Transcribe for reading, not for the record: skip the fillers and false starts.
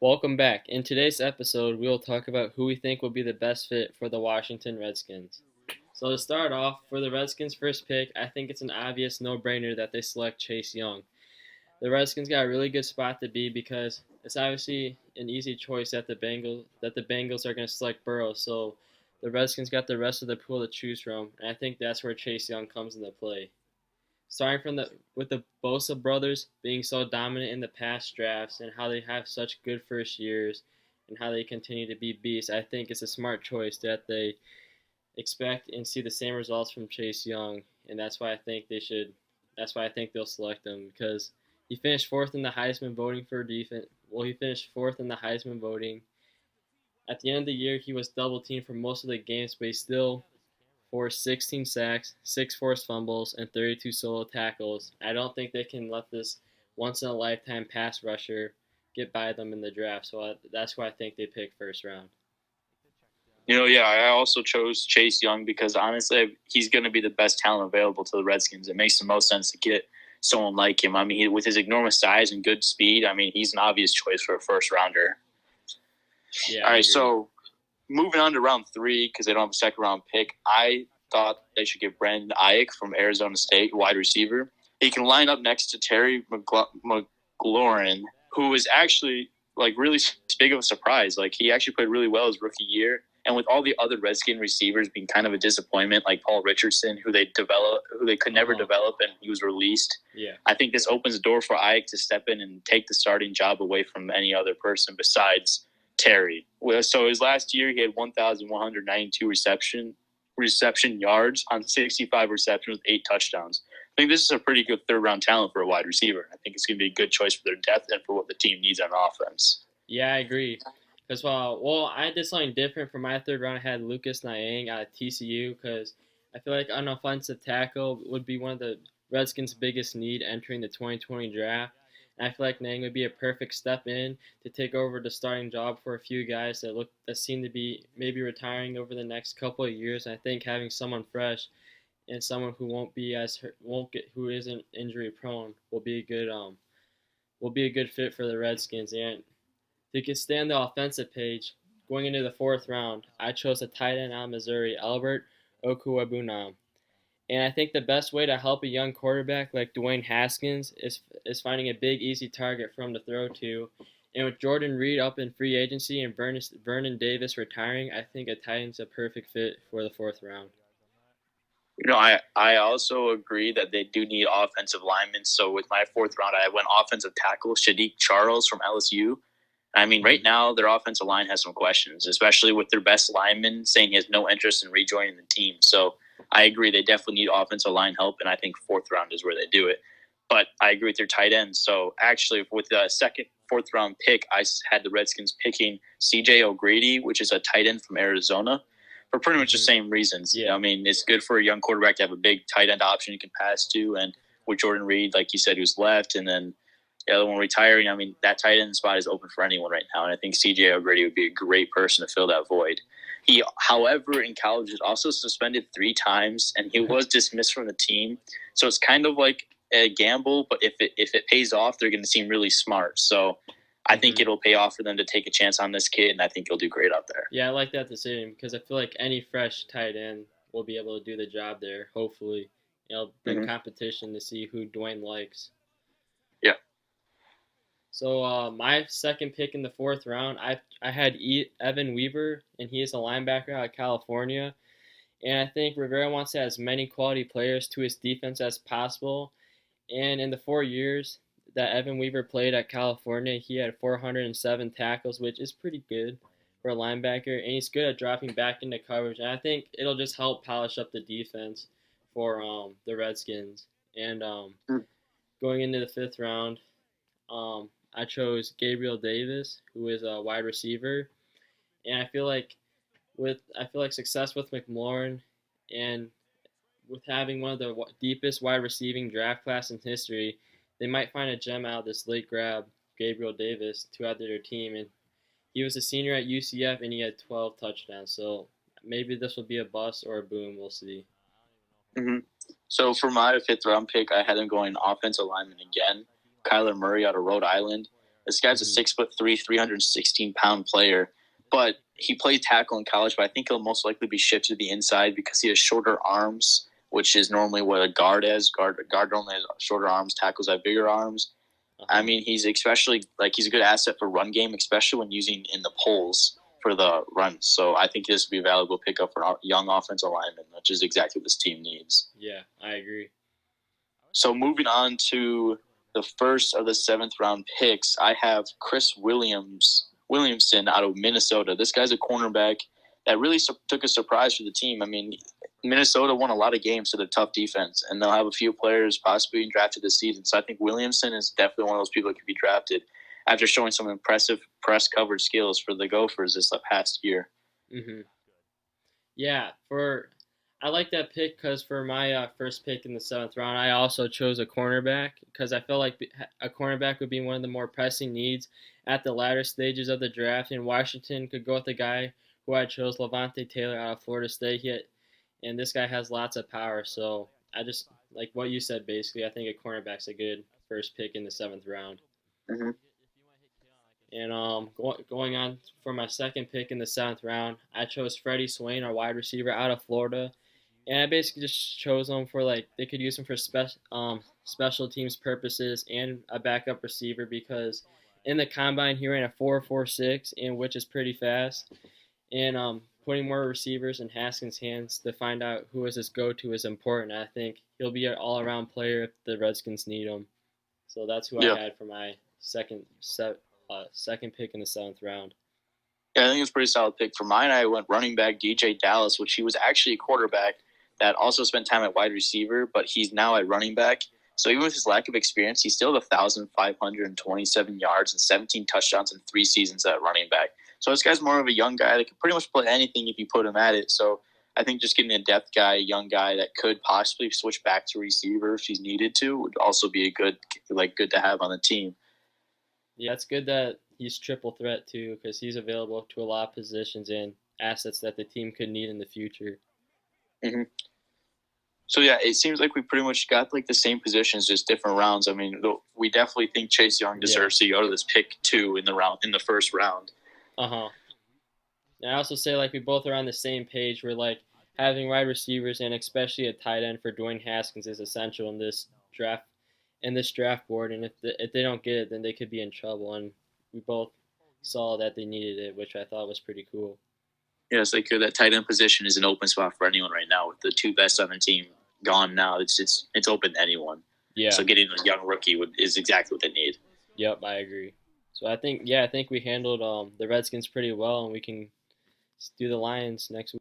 Welcome back. In today's episode, we will talk about who we think will be the best fit for the Washington Redskins. So, to start off, for the Redskins' first pick, I think it's an obvious no brainer that they select Chase Young. The Redskins got a really good spot to be because it's obviously an easy choice that the Bengals are going to select Burrow. So, the Redskins got the rest of the pool to choose from, and I think that's where Chase Young comes into play. Starting from the with the Bosa brothers being so dominant in the past drafts and how they have such good first years and how they continue to be beasts, I think it's a smart choice that they expect and see the same results from Chase Young, and that's why I think they should. That's why I think they'll select him because he finished fourth in the Heisman voting for defense. Well, he finished fourth in the Heisman voting. At the end of the year, he was double teamed for most of the games, but he still forced 16 sacks, 6 forced fumbles, and 32 solo tackles. I don't think they can let this once in a lifetime pass rusher get by them in the draft. So that's why I think they pick first round. Yeah, I also chose Chase Young because honestly, he's going to be the best talent available to the Redskins. It makes the most sense to get someone like him. I mean, with his enormous size and good speed, I mean, he's an obvious choice for a first rounder. Yeah. All right, so moving on to round 3 because they don't have a second round pick. I thought they should get Brandon Ayuk from Arizona State, wide receiver. He can line up next to Terry McLaurin, who is actually really big of a surprise. He actually played really well his rookie year. And with all the other Redskin receivers being kind of a disappointment, like Paul Richardson, who they could never develop, and he was released. Yeah. I think this opens the door for Ayuk to step in and take the starting job away from any other person besides Terry. So his last year, he had 1,192 reception yards on 65 receptions with 8 touchdowns. I think this is a pretty good third-round talent for a wide receiver. I think it's going to be a good choice for their depth and for what the team needs on offense. Yeah, I agree. Because, I did something different for my third round. I had Lucas Niang out of TCU because I feel like an offensive tackle would be one of the Redskins' biggest need entering the 2020 draft. And I feel like Niang would be a perfect step in to take over the starting job for a few guys that seem to be maybe retiring over the next couple of years. And I think having someone fresh and someone who who isn't injury prone will be a good fit for the Redskins. And to get stay on the offensive page, going into the fourth round, I chose a tight end out of Missouri, Albert Okwuegbunam. And I think the best way to help a young quarterback like Dwayne Haskins is finding a big, easy target for him to throw to. And with Jordan Reed up in free agency and Vernon Davis retiring, I think a tight end's a perfect fit for the fourth round. I also agree that they do need offensive linemen. So with my fourth round, I went offensive tackle, Shadiq Charles from LSU. I mean, right now, their offensive line has some questions, especially with their best lineman saying he has no interest in rejoining the team. So I agree they definitely need offensive line help, and I think fourth round is where they do it. But I agree with their tight end. So actually, with the fourth round pick, I had the Redskins picking C.J. O'Grady, which is a tight end from Arizona, for pretty much the same reasons. Yeah. I mean, it's good for a young quarterback to have a big tight end option you can pass to, and with Jordan Reed, like you said, who's left, and then the other one retiring. I mean, that tight end spot is open for anyone right now, and I think C.J. O'Grady would be a great person to fill that void. He, however, in college was also suspended 3 times, and he was dismissed from the team. So it's kind of like a gamble, but if it pays off, they're going to seem really smart. So I think it'll pay off for them to take a chance on this kid, and I think he'll do great out there. Yeah, I like that decision because I feel like any fresh tight end will be able to do the job there, hopefully. Bring competition to see who Dwayne likes. Yeah. So my second pick in the fourth round, I had Evan Weaver, and he is a linebacker out of California. And I think Rivera wants to have as many quality players to his defense as possible. And in the 4 years that Evan Weaver played at California, he had 407 tackles, which is pretty good for a linebacker. And he's good at dropping back into coverage. And I think it'll just help polish up the defense for the Redskins. And going into the fifth round, I chose Gabriel Davis, who is a wide receiver, and I feel like success with McLaurin and with having one of the deepest wide receiving draft class in history, they might find a gem out of this late grab, Gabriel Davis, to add to their team. And he was a senior at UCF and he had 12 touchdowns. So maybe this will be a bust or a boom. We'll see. So for my fifth round pick, I had him going offensive lineman again. Kyler Murray out of Rhode Island. This guy's a 6'3", 316-pound player, but he played tackle in college. But I think he'll most likely be shifted to the inside because he has shorter arms, which is normally what a guard has. Guard normally has shorter arms. Tackles have bigger arms. I mean, he's especially he's a good asset for run game, especially when using in the poles for the runs. So I think this would be a valuable pickup for young offensive linemen, which is exactly what this team needs. Yeah, I agree. So moving on to the first of the 7th round picks, I have Chris Williamson out of Minnesota. This guy's a cornerback that really took a surprise for the team. I mean, Minnesota won a lot of games to the tough defense, and they'll have a few players possibly being drafted this season. So I think Williamson is definitely one of those people that could be drafted after showing some impressive press coverage skills for the Gophers this past year. Mm-hmm. Yeah, I like that pick because for my first pick in the 7th round, I also chose a cornerback because I felt like a cornerback would be one of the more pressing needs at the latter stages of the draft. And Washington could go with the guy who I chose, Levante Taylor out of Florida State. And this guy has lots of power. So I just like what you said. Basically, I think a cornerback's a good first pick in the 7th round. Mm-hmm. And going on for my second pick in the 7th round, I chose Freddie Swain, our wide receiver out of Florida. And I basically just chose him for they could use him for special teams purposes and a backup receiver because in the combine he ran a 4.46, and which is pretty fast. And putting more receivers in Haskins' hands to find out who is his go-to is important. I think he'll be an all-around player if the Redskins need him. So that's who I had for my second pick in the 7th round. Yeah, I think it's a pretty solid pick. For mine, I went running back DJ Dallas, which he was actually a quarterback that also spent time at wide receiver, but he's now at running back. So even with his lack of experience, he's still 1,527 yards and 17 touchdowns in 3 seasons at running back. So this guy's more of a young guy that can pretty much play anything if you put him at it. So I think just getting a depth guy, a young guy that could possibly switch back to receiver if he's needed to would also be a good to have on the team. Yeah, it's good that he's triple threat too because he's available to a lot of positions and assets that the team could need in the future. Mm-hmm. So yeah, it seems like we pretty much got the same positions, just different rounds. I mean, we definitely think Chase Young deserves to go to this pick 2 in the first round. And I also say we both are on the same page. We're having wide receivers and especially a tight end for Dwayne Haskins is essential in this draft board. And if they don't get it, then they could be in trouble. And we both saw that they needed it, which I thought was pretty cool. Yes, they could. That tight end position is an open spot for anyone right now. With the 2 best on the team gone now, it's open to anyone. Yeah. So getting a young rookie is exactly what they need. Yep, I agree. So I think we handled the Redskins pretty well, and we can do the Lions next week.